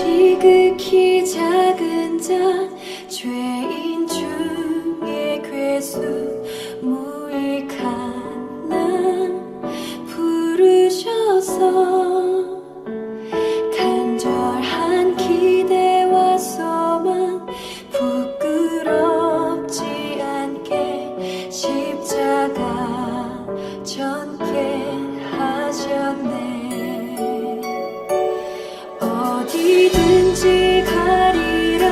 지극히 작은 자 죄인 중에 괴수 무익한 나 부르셔서 간절한 기대와 소망 부끄럽지 않게 십자가 전게 하셨네. 어디든지 가리라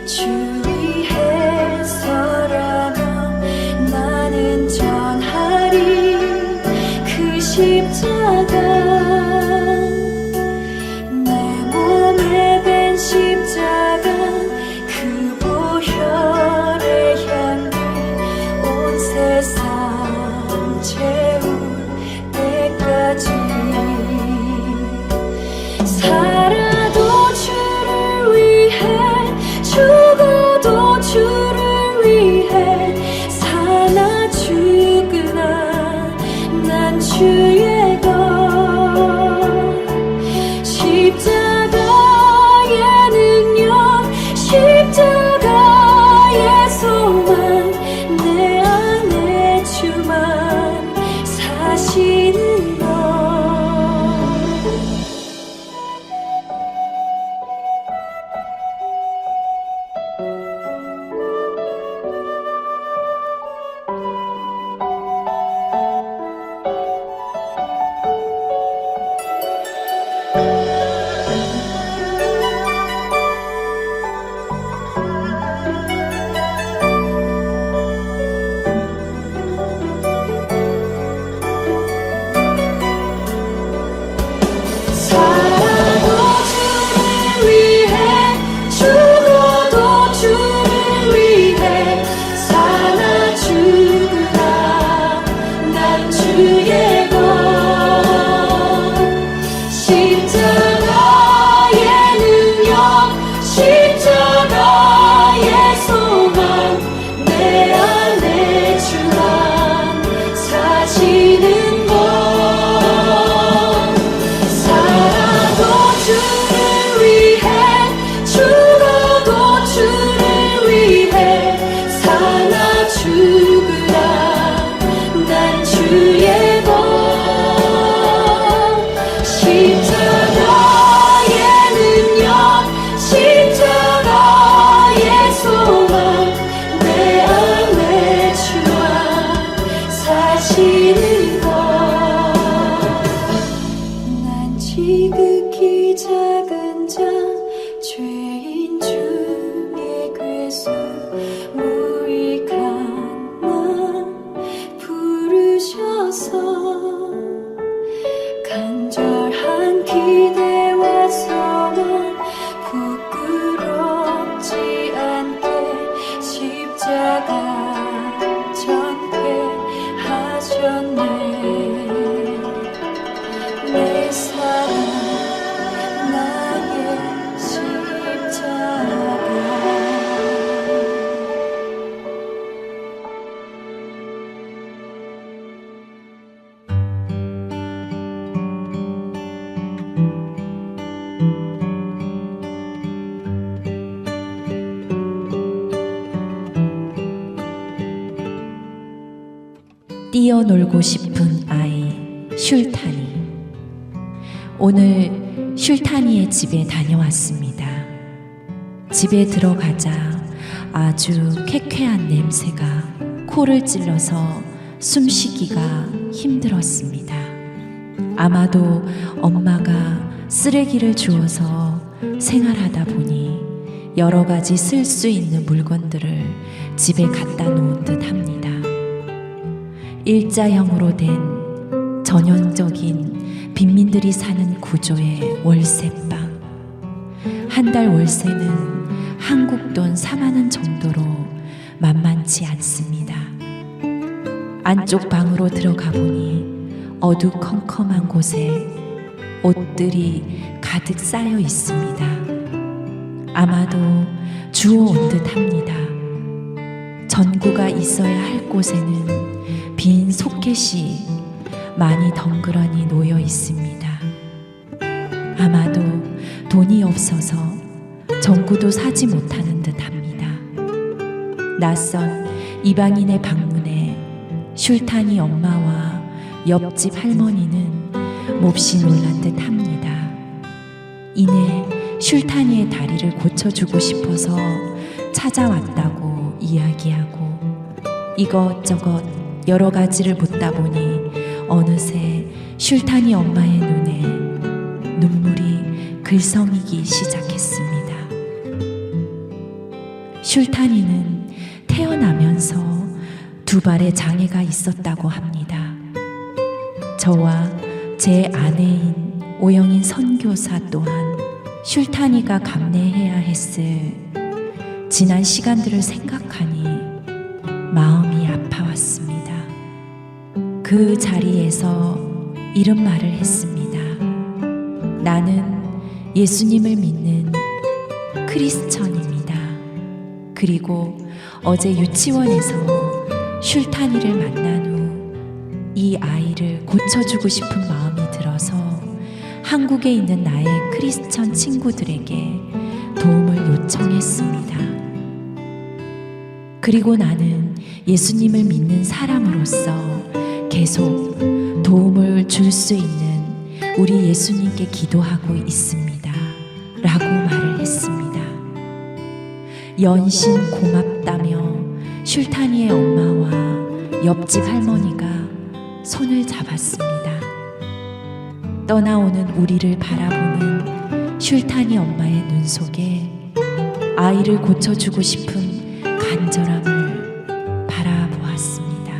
주 위에 서라면 나는 전하리 그 십자가. 내 몸에 밴 십자가 그 보혈의 향기 온 세상 채울 때까지 살아도 주를 위해 죽어도 주를 위해 사나 죽으나 난 주의 것. 십자가의 능력 십자가의 소망 내 안에 주만 사시는 것. 지극히 작은 자 죄인 중에 괴수 무익한 나 부르셔서 간절한 기대와 소망 부끄럽지 않게 십자가 전폐하셨네. 내 사랑 나의 십자가. 뛰어놀고 싶은 아이 슐타니. 오늘 슐타니의 집에 다녀왔습니다. 집에 들어가자 아주 쾌쾌한 냄새가 코를 찔러서 숨쉬기가 힘들었습니다. 아마도 엄마가 쓰레기를 주워서 생활하다 보니 여러 가지 쓸 수 있는 물건들을 집에 갖다 놓은 듯 합니다. 일자형으로 된 전형적인 빈민들이 사는 구조의 월세방. 한 달 월세는 한국 돈 4만 원 정도로 만만치 않습니다. 안쪽 방으로 들어가 보니 어두컴컴한 곳에 옷들이 가득 쌓여 있습니다. 아마도 주워온 듯 합니다. 전구가 있어야 할 곳에는 빈 소켓이 많이 덩그러니 놓여 있습니다. 아마도 돈이 없어서 전구도 사지 못하는 듯합니다. 낯선 이방인의 방문에 슐탄이 엄마와 옆집 할머니는 몹시 놀란 듯합니다. 이내 슐탄이의 다리를 고쳐주고 싶어서 찾아왔다고 이야기하고 이것저것 여러 가지를 묻다 보니 어느새 슐탄이 엄마의 눈에 눈물이 글썽이기 시작했습니다. 슐탄이는 태어나면서 두 발에 장애가 있었다고 합니다. 저와 제 아내인 오영인 선교사 또한 슐탄이가 감내해야 했을 지난 시간들을 생각하니 마음이 아파왔습니다. 그 자리에서 이런 말을 했습니다. 나는 예수님을 믿는 크리스천입니다. 그리고 어제 유치원에서 슐탄이를 만난 후 이 아이를 고쳐주고 싶은 마음이 들어서 한국에 있는 나의 크리스천 친구들에게 도움을 요청했습니다. 그리고 나는 예수님을 믿는 사람으로서 계속 도움을 줄 수 있는 우리 예수님께 기도하고 있습니다. 라고 말을 했습니다. 연신 고맙다며 슐탄이의 엄마와 옆집 할머니가 손을 잡았습니다. 떠나오는 우리를 바라보는 슐탄이 엄마의 눈 속에 아이를 고쳐주고 싶은 간절함을 바라보았습니다.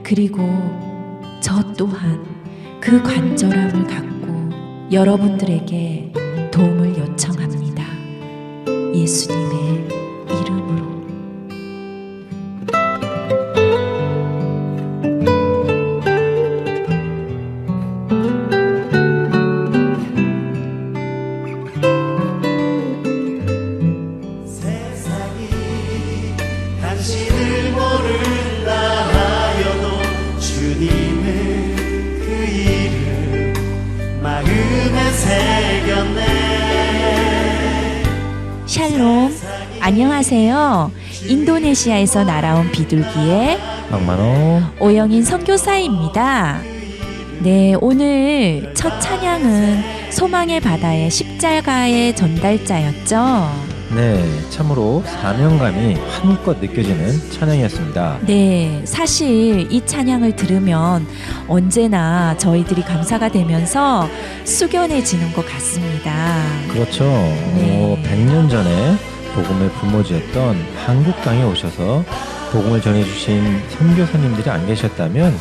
그리고 저 또한 그 간절함을 갖고 여러분들에게 도움을 요청합니다. 예수님의 이름으로. 당신을 모른다 하여도 주님의 그 이름 마음에 새겼네. 샬롬, 안녕하세요. 인도네시아에서 날아온 비둘기의 막만호 오영인 선교사입니다. 네, 오늘 첫 찬양은 소망의 바다의 십자가의 전달자였죠. 네, 참으로 사명감이 한껏 느껴지는 찬양이었습니다. 네, 사실 이 찬양을 들으면 언제나 저희들이 감사가 되면서 숙연해지는 것 같습니다. 그렇죠. 네. 100년 전에 복음의 부모지였던 한국 땅에 오셔서 복음을 전해주신 선교사님들이 안 계셨다면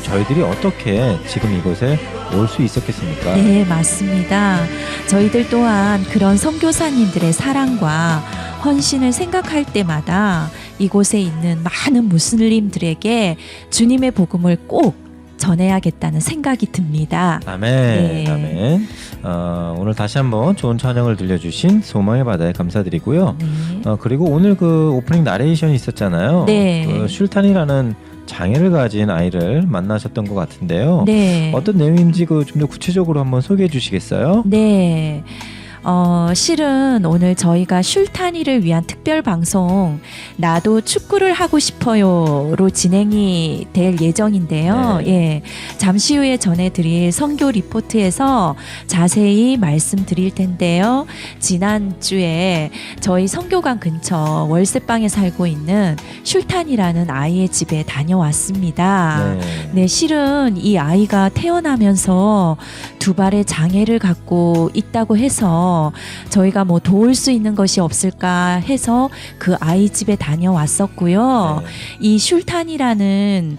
저희들이 어떻게 지금 이곳에 올 수 있었겠습니까? 네, 맞습니다. 저희들 또한 그런 선교사님들의 사랑과 헌신을 생각할 때마다 이곳에 있는 많은 무슬림들에게 주님의 복음을 꼭 전해야겠다는 생각이 듭니다. 아멘. 네. 아멘. 오늘 다시 한번 좋은 찬양을 들려주신 소망의 바다에 감사드리고요. 네. 그리고 오늘 그 오프닝 나레이션이 있었잖아요. 네. 그 슐탄이라는 장애를 가진 아이를 만나셨던 것 같은데요. 네. 어떤 내용인지 좀 더 구체적으로 한번 소개해 주시겠어요? 네. 실은 오늘 저희가 슐탄이를 위한 특별 방송 나도 축구를 하고 싶어요로 진행이 될 예정인데요. 네. 예. 잠시 후에 전해드릴 선교 리포트에서 자세히 말씀드릴 텐데요. 지난주에 저희 선교관 근처 월세방에 살고 있는 슐탄이라는 아이의 집에 다녀왔습니다. 네, 실은 이 아이가 태어나면서 두 발의 장애를 갖고 있다고 해서 저희가 뭐 도울 수 있는 것이 없을까 해서 그 아이 집에 다녀왔었고요. 네. 이 슐탄이라는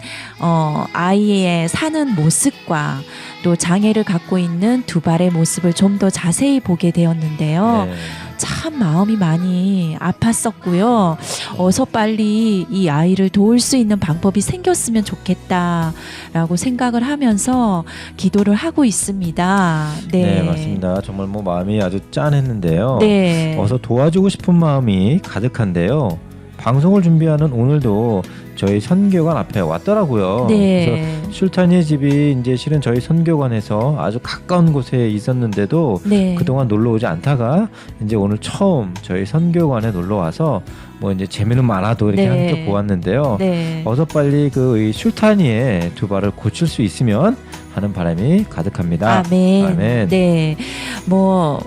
아이의 사는 모습과 또 장애를 갖고 있는 두 발의 모습을 좀 더 자세히 보게 되었는데요. 네. 참 마음이 많이 아팠었고요. 어서 빨리 이 아이를 도울 수 있는 방법이 생겼으면 좋겠다라고 생각을 하면서 기도를 하고 있습니다. 네, 맞습니다. 정말 마음이 아주 짠했는데요. 네. 어서 도와주고 싶은 마음이 가득한데요. 방송을 준비하는 오늘도 저희 선교관 앞에 왔더라고요. 네. 그래서 슐타니의 집이 이제 실은 저희 선교관에서 아주 가까운 곳에 있었는데도 네. 그동안 놀러 오지 않다가 이제 오늘 처음 저희 선교관에 놀러 와서 뭐 이제 재미는 많아도 이렇게 네. 함께 보았는데요. 네. 어서 빨리 그 슐타니의 두 발을 고칠 수 있으면 하는 바람이 가득합니다. 아멘. 아멘. 네. 뭐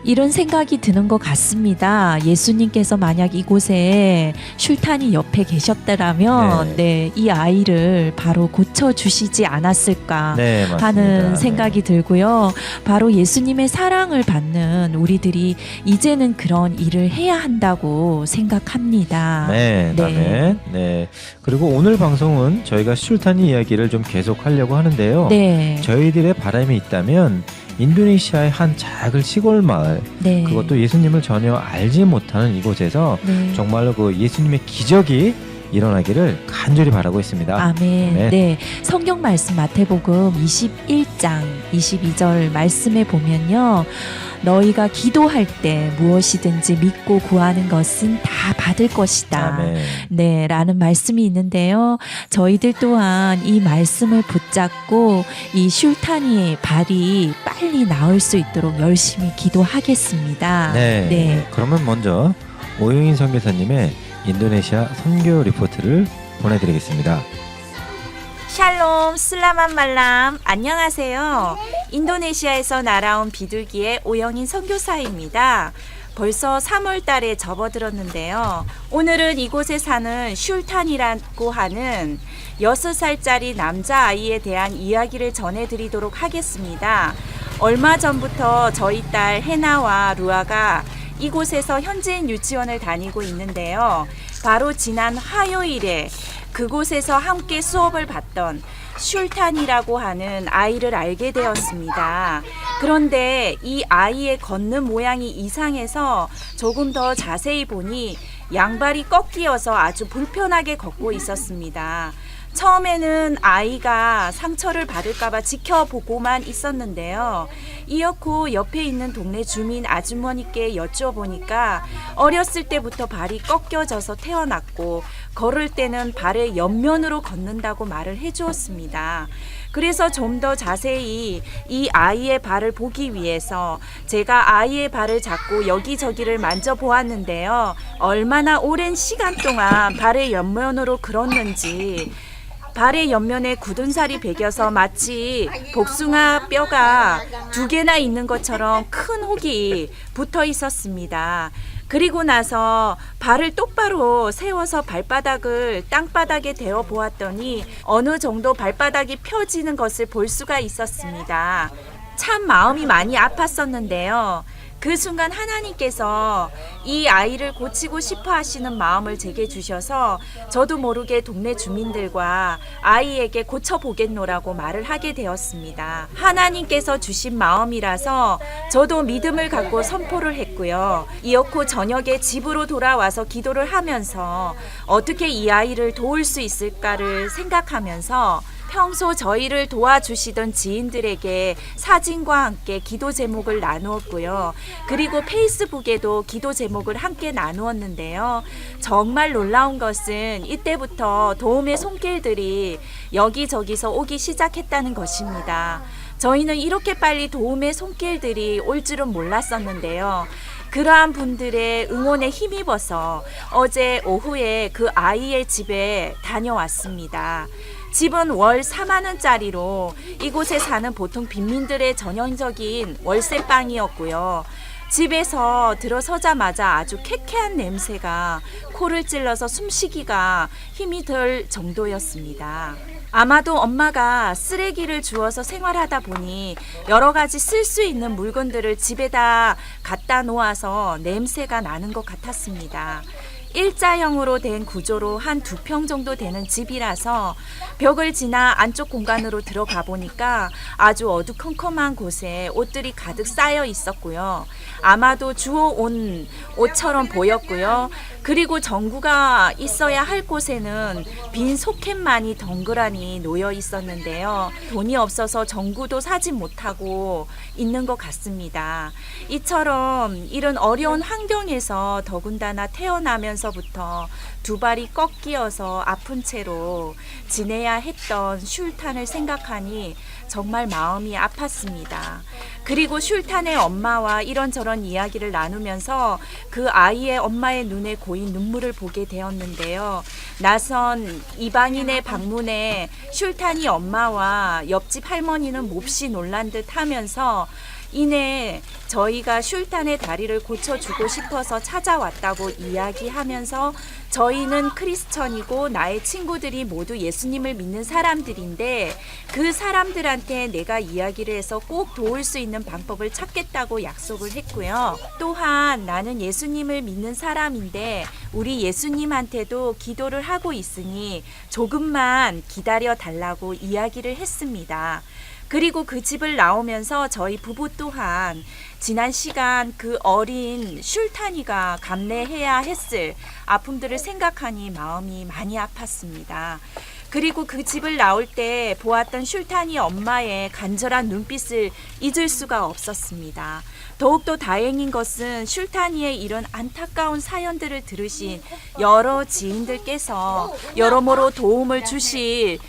이런 생각이 드는 것 같습니다. 예수님께서 만약 이곳에 슐탄이 옆에 계셨더라면 네, 이 아이를 바로 고쳐 주시지 않았을까 네, 맞습니다. 하는 생각이 들고요. 바로 예수님의 사랑을 받는 우리들이 이제는 그런 일을 해야 한다고 생각합니다. 네, 네. 아멘. 네. 그리고 오늘 방송은 저희가 슐타니 이야기를 좀 계속하려고 하는데요. 네. 저희들의 바람이 있다면 인도네시아의 한 작은 시골 마을, 네. 그것도 예수님을 전혀 알지 못하는 이곳에서 네. 정말로 그 예수님의 기적이 일어나기를 간절히 바라고 있습니다. 아멘. 네. 네. 성경 말씀 마태복음 21장 22절 말씀에 보면요. 너희가 기도할 때 무엇이든지 믿고 구하는 것은 다 받을 것이다. 아멘. 네, 라는 말씀이 있는데요. 저희들 또한 이 말씀을 붙잡고 이 슐타니의 발이 빨리 나을 수 있도록 열심히 기도하겠습니다. 네. 네. 그러면 먼저 오영인 선교사님의 인도네시아 선교 리포트를 보내드리겠습니다. 샬롬, 슬라만 말람, 안녕하세요. 인도네시아에서 날아온 비둘기의 오영인 선교사입니다. 벌써 3월 달에 접어들었는데요. 오늘은 이곳에 사는 슐탄이라고 하는 6살짜리 남자아이에 대한 이야기를 전해드리도록 하겠습니다. 얼마 전부터 저희 딸 해나와 루아가 이곳에서 현지인 유치원을 다니고 있는데요. 바로 지난 화요일에 그곳에서 함께 수업을 받던 슐탄이라고 하는 아이를 알게 되었습니다. 그런데 이 아이의 걷는 모양이 이상해서 조금 더 자세히 보니 양발이 꺾이어서 아주 불편하게 걷고 있었습니다. 처음에는 아이가 상처를 받을까봐 지켜보고만 있었는데요. 이어코 옆에 있는 동네 주민 아주머니께 여쭤보니까 어렸을 때부터 발이 꺾여져서 태어났고 걸을 때는 발의 옆면으로 걷는다고 말을 해주었습니다. 그래서 좀 더 자세히 이 아이의 발을 보기 위해서 제가 아이의 발을 잡고 여기저기를 만져보았는데요. 얼마나 오랜 시간 동안 발의 옆면으로 걸었는지 발의 옆면에 굳은 살이 배겨서 마치 복숭아 뼈가 2개나 있는 것처럼 큰 혹이 붙어 있었습니다. 그리고 나서 발을 똑바로 세워서 발바닥을 땅바닥에 대어 보았더니 어느 정도 발바닥이 펴지는 것을 볼 수가 있었습니다. 참 마음이 많이 아팠었는데요. 그 순간 하나님께서 이 아이를 고치고 싶어 하시는 마음을 제게 주셔서 저도 모르게 동네 주민들과 아이에게 고쳐보겠노라고 말을 하게 되었습니다. 하나님께서 주신 마음이라서 저도 믿음을 갖고 선포를 했고요. 이어코 저녁에 집으로 돌아와서 기도를 하면서 어떻게 이 아이를 도울 수 있을까를 생각하면서 평소 저희를 도와주시던 지인들에게 사진과 함께 기도 제목을 나누었고요. 그리고 페이스북에도 기도 제목을 함께 나누었는데요. 정말 놀라운 것은 이때부터 도움의 손길들이 여기저기서 오기 시작했다는 것입니다. 저희는 이렇게 빨리 도움의 손길들이 올 줄은 몰랐었는데요. 그러한 분들의 응원에 힘입어서 어제 오후에 그 아이의 집에 다녀왔습니다. 집은 월 4만 원짜리로 이곳에 사는 보통 빈민들의 전형적인 월세방이었고요. 집에서 들어서자마자 아주 쾌쾌한 냄새가 코를 찔러서 숨쉬기가 힘이 들 정도였습니다. 아마도 엄마가 쓰레기를 주워서 생활하다 보니 여러 가지 쓸 수 있는 물건들을 집에다 갖다 놓아서 냄새가 나는 것 같았습니다. 일자형으로 된 구조로 한 2평 정도 되는 집이라서 벽을 지나 안쪽 공간으로 들어가 보니까 아주 어두컴컴한 곳에 옷들이 가득 쌓여 있었고요. 아마도 주워온 옷처럼 보였고요. 그리고 전구가 있어야 할 곳에는 빈 소켓만이 덩그러니 놓여 있었는데요. 돈이 없어서 전구도 사지 못하고 있는 것 같습니다. 이처럼 이런 어려운 환경에서 더군다나 태어나면서 나면서부터 두 발이 꺾이어서 아픈 채로 지내야 했던 슐탄을 생각하니 정말 마음이 아팠습니다. 그리고 슐탄의 엄마와 이런저런 이야기를 나누면서 그 아이의 엄마의 눈에 고인 눈물을 보게 되었는데요. 낯선 이방인의 방문에 슐탄이 엄마와 옆집 할머니는 몹시 놀란 듯 하면서 이내 저희가 슐탄의 다리를 고쳐주고 싶어서 찾아왔다고 이야기하면서 저희는 크리스천이고 나의 친구들이 모두 예수님을 믿는 사람들인데 그 사람들한테 내가 이야기를 해서 꼭 도울 수 있는 방법을 찾겠다고 약속을 했고요. 또한 나는 예수님을 믿는 사람인데 우리 예수님한테도 기도를 하고 있으니 조금만 기다려 달라고 이야기를 했습니다. 그리고 그 집을 나오면서 저희 부부 또한 지난 시간 그 어린 슐탄이가 감내해야 했을 아픔들을 생각하니 마음이 많이 아팠습니다. 그리고 그 집을 나올 때 보았던 슐탄이 엄마의 간절한 눈빛을 잊을 수가 없었습니다. 더욱더 다행인 것은 슐탄이의 이런 안타까운 사연들을 들으신 여러 지인들께서 여러모로 도움을 주실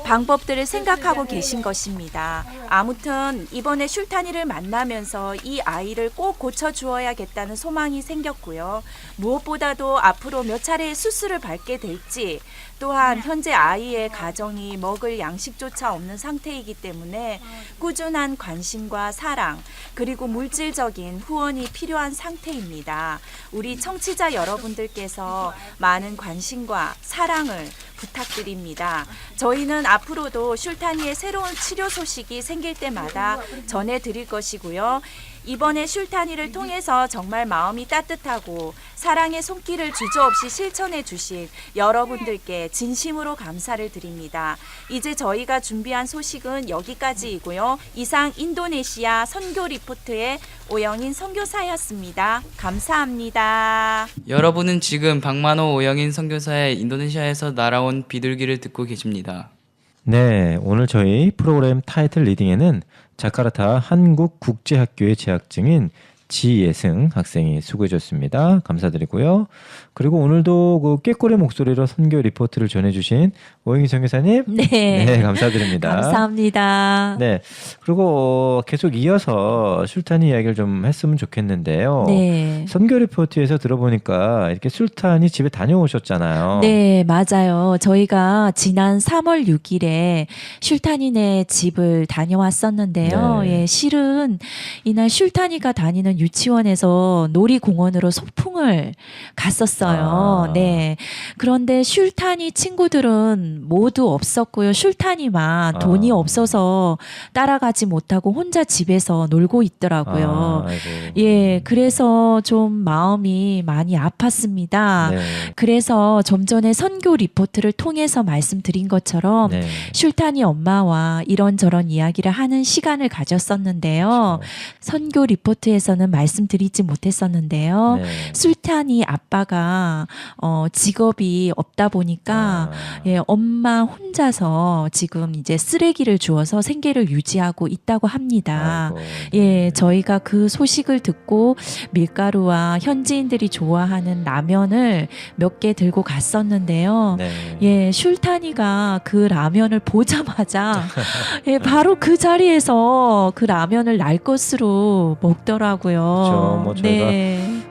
방법들을 생각하고 계신 것입니다. 아무튼 이번에 슐탄이를 만나면서 이 아이를 꼭 고쳐주어야겠다는 소망이 생겼고요. 무엇보다도 앞으로 몇 차례의 수술을 밟게 될지 또한 현재 아이의 가정이 먹을 양식조차 없는 상태이기 때문에 꾸준한 관심과 사랑 그리고 물질적인 후원이 필요한 상태입니다. 우리 청취자 여러분들께서 많은 관심과 사랑을 부탁드립니다. 저희는 앞으로도 슐탄이의 새로운 치료 소식이 생길 때마다 전해드릴 것이고요. 이번에 슐탄이를 통해서 정말 마음이 따뜻하고 사랑의 손길을 주저없이 실천해 주신 여러분들께 진심으로 감사를 드립니다. 이제 저희가 준비한 소식은 여기까지이고요. 이상 인도네시아 선교 리포트의 오영인 선교사였습니다. 감사합니다. 여러분은 지금 박만호 오영인 선교사의 인도네시아에서 날아온 비둘기를 듣고 계십니다. 네, 오늘 저희 프로그램 타이틀 리딩에는 자카르타 한국국제학교에 재학 중인 지예승 학생이 수고해줬습니다. 감사드리고요. 그리고 오늘도 그 꾀꼬리 목소리로 선교 리포트를 전해주신 오영희 선교사님, 네, 감사드립니다. 감사합니다. 네, 그리고 계속 이어서 술탄이 이야기를 좀 했으면 좋겠는데요. 네. 선교 리포트에서 들어보니까 이렇게 술탄이 집에 다녀오셨잖아요. 네, 맞아요. 저희가 지난 3월 6일에 슐탄이네 집을 다녀왔었는데요. 네. 예, 실은 이날 슐탄이가 다니는 유치원에서 놀이공원으로 소풍을 갔었어요. 아. 네. 그런데 슐탄이 친구들은 모두 없었고요. 슐탄이만 돈이 없어서 따라가지 못하고 혼자 집에서 놀고 있더라고요. 아이고. 예, 그래서 좀 마음이 많이 아팠습니다. 네. 그래서 좀 전에 선교 리포트를 통해서 말씀드린 것처럼 네. 슐탄이 엄마와 이런저런 이야기를 하는 시간을 가졌었는데요. 그렇죠. 선교 리포트에서는 말씀드리지 못했었는데요. 네. 술탄이 아빠가 직업이 없다 보니까 예, 엄마 혼자서 지금 이제 쓰레기를 주워서 생계를 유지하고 있다고 합니다. 아이고, 예, 저희가 그 소식을 듣고 밀가루와 현지인들이 좋아하는 라면을 몇 개 들고 갔었는데요. 네. 예, 슐탄이가 그 라면을 보자마자 예, 바로 그 자리에서 그 라면을 날 것으로 먹더라고요. 그렇죠. 뭐 저희가 네.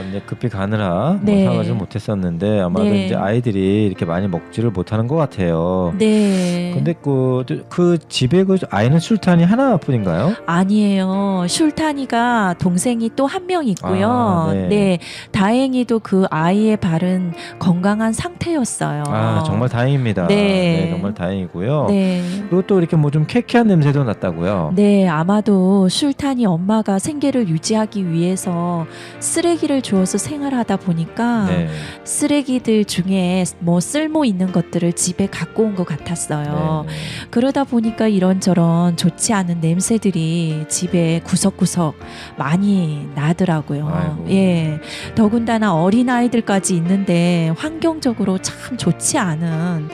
이제 급히 가느라 네. 뭐 사가지 못했었는데 아마도 네. 이제 아이들이 이렇게 많이 먹지를 못하는 것 같아요. 네. 근데 그 집에 그 아이는 술탄이 하나뿐인가요? 아니에요. 슐탄이가 동생이 또 한 명 있고요. 아, 네. 네. 다행히도 그 아이의 발은 건강한 상태였어요. 아, 정말 다행입니다. 네. 정말 다행이고요. 네. 그리고 또 이렇게 뭐 좀 쾌쾌한 냄새도 났다고요. 네, 아마도 슐탄이 엄마가 생계를 유지하기 위해서 쓰레기를 주워서 생활하다 보니까 네. 쓰레기들 중에 뭐 쓸모 있는 것들을 집에 갖고 온 것 같았어요. 네. 그러다 보니까 이런저런 좋지 않은 냄새들이 집에 구석구석 많이 나더라고요. 아이고. 예. 더군다나 어린아이들까지 있는데 환경적으로 참 좋지 않은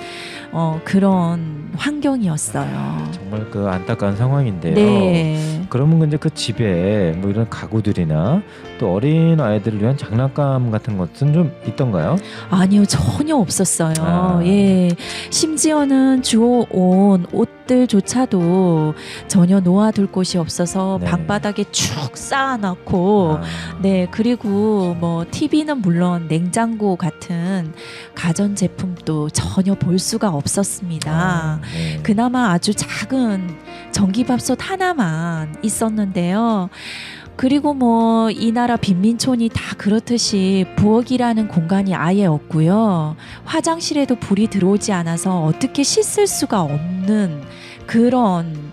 그런 환경이었어요. 정말 그 안타까운 상황인데요. 네. 그러면 이제 그 집에 뭐 이런 가구들이나 또 어린 아이들을 위한 장난감 같은 것은 좀 있던가요? 아니요, 전혀 없었어요. 아. 예. 심지어는 주워온 옷들조차도 전혀 놓아둘 곳이 없어서 네. 방바닥에 축 쌓아놓고, 아. 네, 그리고 뭐 TV는 물론 냉장고 같은 가전 제품도 전혀 볼 수가 없었습니다. 네. 그나마 아주 작은 전기밥솥 하나만 있었는데요. 그리고 뭐 이 나라 빈민촌이 다 그렇듯이 부엌이라는 공간이 아예 없고요. 화장실에도 불이 들어오지 않아서 어떻게 씻을 수가 없는 그런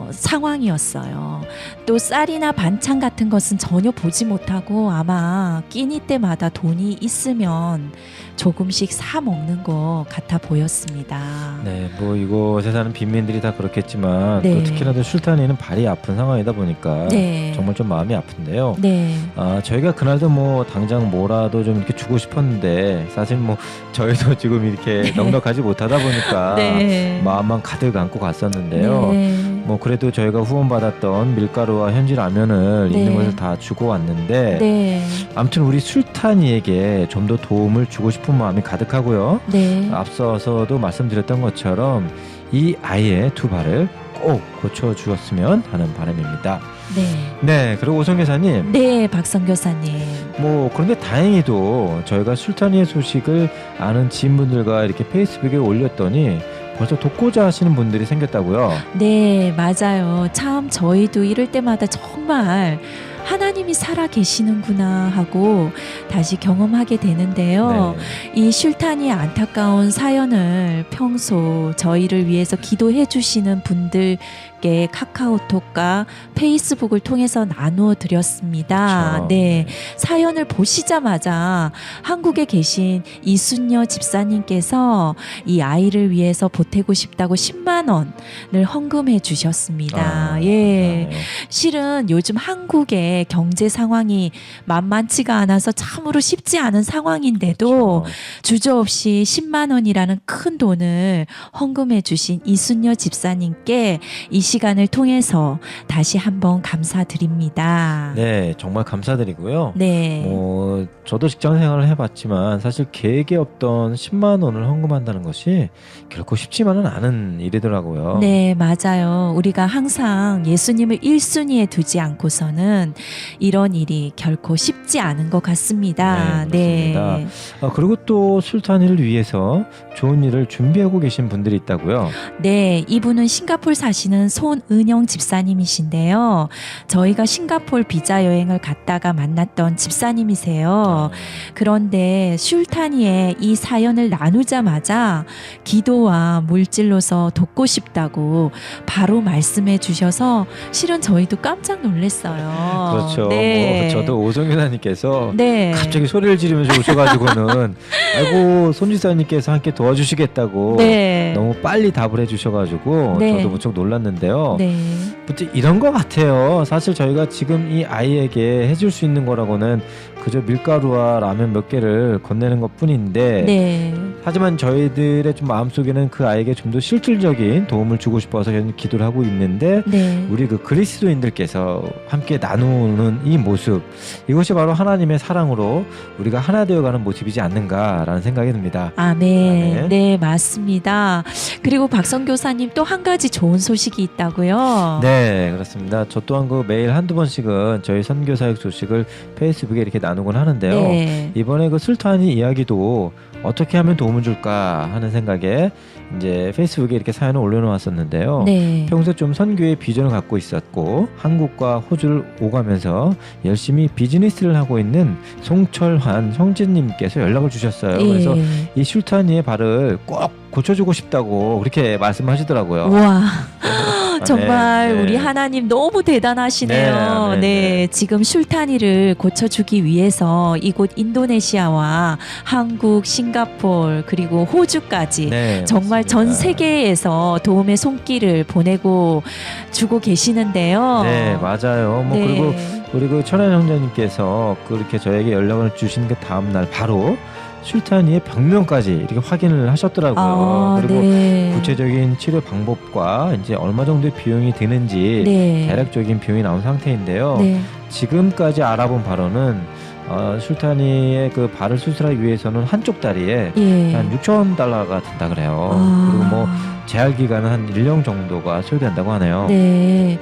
상황이었어요. 또 쌀이나 반찬 같은 것은 전혀 보지 못하고 아마 끼니 때마다 돈이 있으면 조금씩 사 먹는 것 같아 보였습니다. 네, 뭐 이곳에 사는 빈민들이 다 그렇겠지만 네. 또 특히나도 술탄이는 발이 아픈 상황이다 보니까 네. 정말 좀 마음이 아픈데요. 네. 저희가 그날도 뭐 당장 뭐라도 좀 이렇게 주고 싶었는데 사실 뭐 저희도 지금 이렇게 넉넉하지 못하다 보니까 네. 마음만 가득 안고 갔었는데요. 네. 뭐 그래도 저희가 후원받았던 밀가루와 현지 라면을 네. 있는 것을 다 주고 왔는데 네. 아무튼 우리 술탄이에게 좀 더 도움을 주고 싶은 마음이 가득하고요. 네. 앞서서도 말씀드렸던 것처럼 이 아이의 두 발을 꼭 고쳐주었으면 하는 바람입니다. 네. 네, 그리고 오성 교사님, 네, 박성 교사님. 뭐 그런데 다행히도 저희가 술탄이의 소식을 아는 지인분들과 이렇게 페이스북에 올렸더니 벌써 독고자 하시는 분들이 생겼다고요. 네, 맞아요. 참 저희도 이럴 때마다 정말 하나님이 살아 계시는구나 하고 다시 경험하게 되는데요. 네. 이 슐탄이의 안타까운 사연을 평소 저희를 위해서 기도해 주시는 분들께 카카오톡과 페이스북을 통해서 나누어 드렸습니다. 그렇죠. 네. 사연을 보시자마자 한국에 계신 이순녀 집사님께서 이 아이를 위해서 보태고 싶다고 10만 원을 헌금해 주셨습니다. 예. 감사하네요. 실은 요즘 한국의 경제 상황이 만만치가 않아서 참으로 쉽지 않은 상황인데도 그렇죠. 주저없이 10만 원이라는 큰 돈을 헌금해 주신 이순녀 집사님께 이 시간을 통해서 다시 한번 감사드립니다. 네, 정말 감사드리고요. 네. 저도 직장 생활을 해봤지만 사실 계획에 없던 10만 원을 헌금한다는 것이 결코 쉽지만은 않은 일이더라고요. 네, 맞아요. 우리가 항상 예수님을 1순위에 두지 않고서는 이런 일이 결코 쉽지 않은 것 같습니다. 네, 그렇습니다. 그리고 또 술탄이를 위해서 좋은 일을 준비하고 계신 분들이 있다고요. 네, 이분은 싱가포르 사시는 손은영 집사님이신데요. 저희가 싱가포르 비자 여행을 갔다가 만났던 집사님이세요. 그런데 슐타니의 이 사연을 나누자마자 기도와 물질로서 돕고 싶다고 바로 말씀해 주셔서 실은 저희도 깜짝 놀랐어요. 그렇죠. 네. 뭐 저도 오성윤아님께서 네. 갑자기 소리를 지르면서 오셔가지고는 아이고 손지사님께서 함께 도와주시겠다고 네. 너무 빨리 답을 해주셔가지고 네. 저도 무척 놀랐는데요. 네. 무튼 이런 것 같아요. 사실 저희가 지금 이 아이에게 해줄 수 있는 거라고는 그저 밀가루와 라면 몇 개를 건네는 것뿐인데 네. 하지만 저희들의 좀 마음속에는 그 아이에게 좀 더 실질적인 도움을 주고 싶어서 기도를 하고 있는데 네. 우리 그 그리스도인들께서 함께 나누는 이 모습, 이것이 바로 하나님의 사랑으로 우리가 하나 되어가는 모습이지 않는가라는 생각이 듭니다. 아멘. 아멘. 네, 맞습니다. 그리고 박성 교사님 또 한 가지 좋은 소식이 있다고요? 네, 그렇습니다. 저 또한 그 매일 한두 번씩은 저희 선교사역 소식을 페이스북에 이렇게 나누곤 하는데요. 네. 이번에 그 술탄이 이야기도 어떻게 하면 도움을 줄까 하는 생각에 이제 페이스북에 이렇게 사연을 올려놓았었는데요. 네. 평소 좀 선교의 비전을 갖고 있었고 한국과 호주를 오가면서 열심히 비즈니스를 하고 있는 송철환 형제님께서 연락을 주셨어요. 그래서 이 슐타니의 발을 꼭 고쳐주고 싶다고 그렇게 말씀하시더라고요. 우와. 정말 네. 우리 하나님 너무 대단하시네요. 네, 네, 네. 지금 슐타니를 고쳐주기 위해서 이곳 인도네시아와 한국, 싱가포르 그리고 호주까지 네, 정말 전 맞습니다. 세계에서 도움의 손길을 보내고 주고 계시는데요. 네, 맞아요. 뭐 네. 그리고 우리 그 천안 형제님께서 그렇게 저에게 연락을 주신 그 다음 날 바로 술탄이의 병명까지 이렇게 확인을 하셨더라고요. 그리고 네. 구체적인 치료 방법과 이제 얼마 정도의 비용이 드는지 네. 대략적인 비용이 나온 상태인데요. 네. 지금까지 알아본 바로는 술탄이의 그 발을 수술하기 위해서는 한쪽 다리에 예. 한 6천 달러가 든다 그래요. 아. 그리고 뭐 재활 기간은 한 1년 정도가 소요된다고 하네요. 네.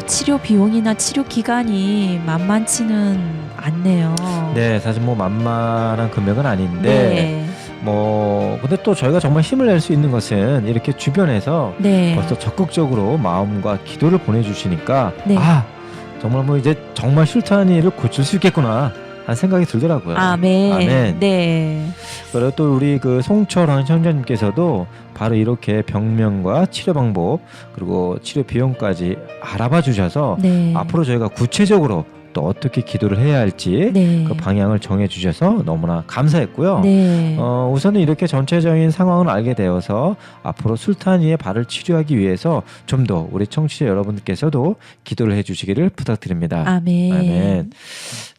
치료 비용이나 치료 기간이 만만치는 않네요. 네, 사실 뭐 만만한 금액은 아닌데 네. 뭐 근데 또 저희가 정말 힘을 낼 수 있는 것은 이렇게 주변에서 네. 벌써 적극적으로 마음과 기도를 보내주시니까 네. 정말 뭐 이제 정말 술탄이를 고칠 수 있겠구나 하는 생각이 들더라고요. 아멘. 아멘. 네. 그리고 또 우리 그 송철환 형제님께서도 바로 이렇게 병명과 치료 방법 그리고 치료 비용까지 알아봐 주셔서 네. 앞으로 저희가 구체적으로 또 어떻게 기도를 해야 할지 네. 그 방향을 정해 주셔서 너무나 감사했고요. 네. 우선은 이렇게 전체적인 상황을 알게 되어서 앞으로 술탄이의 발을 치료하기 위해서 좀 더 우리 청취자 여러분께서도 기도를 해주시기를 부탁드립니다. 아멘. 아멘.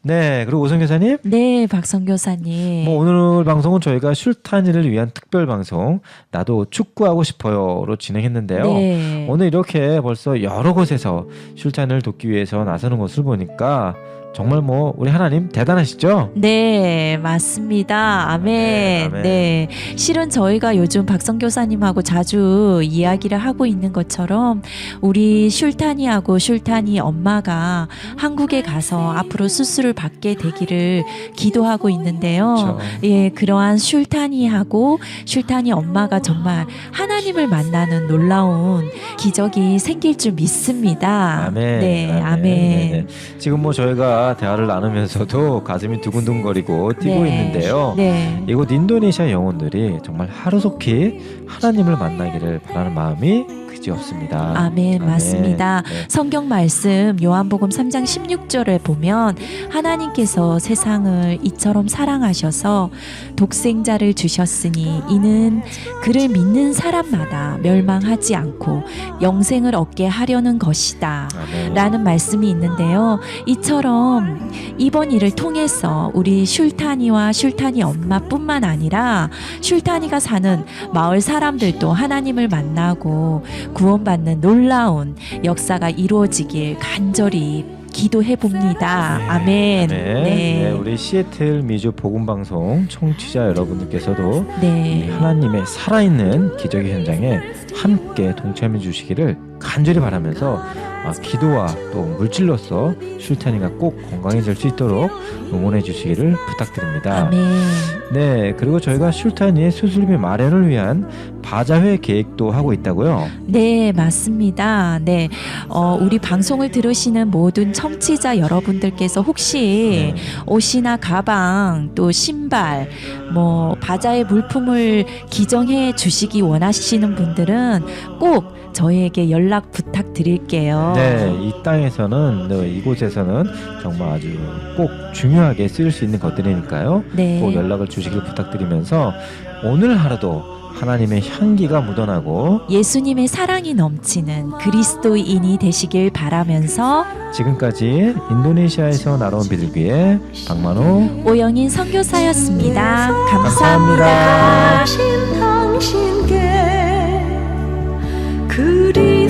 네, 그리고 오성 교사님, 네, 박성 교사님. 뭐 오늘 방송은 저희가 술탄이를 위한 특별 방송 나도 축구하고 싶어요로 진행했는데요. 네. 오늘 이렇게 벌써 여러 곳에서 술탄을 돕기 위해서 나서는 것을 보니까 정말 뭐 우리 하나님 대단하시죠? 네, 맞습니다. 아멘. 아멘. 네. 실은 저희가 요즘 박성 교사님하고 자주 이야기를 하고 있는 것처럼 우리 슐타니하고 슐타니 엄마가 한국에 가서 앞으로 수술을 받게 되기를 기도하고 있는데요. 그렇죠. 예, 그러한 슐타니하고 슐타니 엄마가 정말 하나님을 만나는 놀라운 기적이 생길 줄 믿습니다. 아멘. 네, 아멘. 네네. 지금 뭐 저희가 대화를 나누면서도 가슴이 두근두근거리고 뛰고 네. 있는데요. 네. 이곳 인도네시아 영혼들이 정말 하루속히 하나님을 만나기를 바라는 마음이 그지없습니다. 아멘, 맞습니다. 네. 성경 말씀 요한복음 3장 16절에 보면 하나님께서 세상을 이처럼 사랑하셔서 독생자를 주셨으니 이는 그를 믿는 사람마다 멸망하지 않고 영생을 얻게 하려는 것이다 아멘. 라는 말씀이 있는데요. 이처럼 이번 일을 통해서 우리 슐타니와 슐타니 엄마뿐만 아니라 슐타니가 사는 마을 사람들도 하나님을 만나고 구원받는 놀라운 역사가 이루어지길 간절히 기도해 봅니다. 아멘. 네, 우리 시애틀 미주 복음 방송 청취자 여러분들께서도 이 네. 하나님의 살아있는 기적의 현장에 함께 동참해 주시기를 간절히 바라면서 기도와 또 물질로서 슐타니가 꼭 건강해질 수 있도록 응원해 주시기를 부탁드립니다. 아멘. 네, 그리고 저희가 슐타니의 수술비 마련을 위한 바자회 계획도 하고 있다고요. 네, 맞습니다. 네. 우리 방송을 들으시는 모든 청취자 여러분들께서 혹시 옷이나 가방 또 신발 뭐 바자회 물품을 기정해 주시기 원하시는 분들은 꼭 저희에게 연락 부탁드릴게요. 네, 이 땅에서는 이곳에서는 정말 아주 꼭 중요하게 쓰일 수 있는 것들이니까요. 네. 꼭 연락을 주시길 부탁드리면서 오늘 하루도 하나님의 향기가 묻어나고 예수님의 사랑이 넘치는 그리스도인이 되시길 바라면서 지금까지 인도네시아에서 날아온 비둘기의 박만호 오영인 선교사였습니다. 감사합니다. 감사합니다. 당신께 그리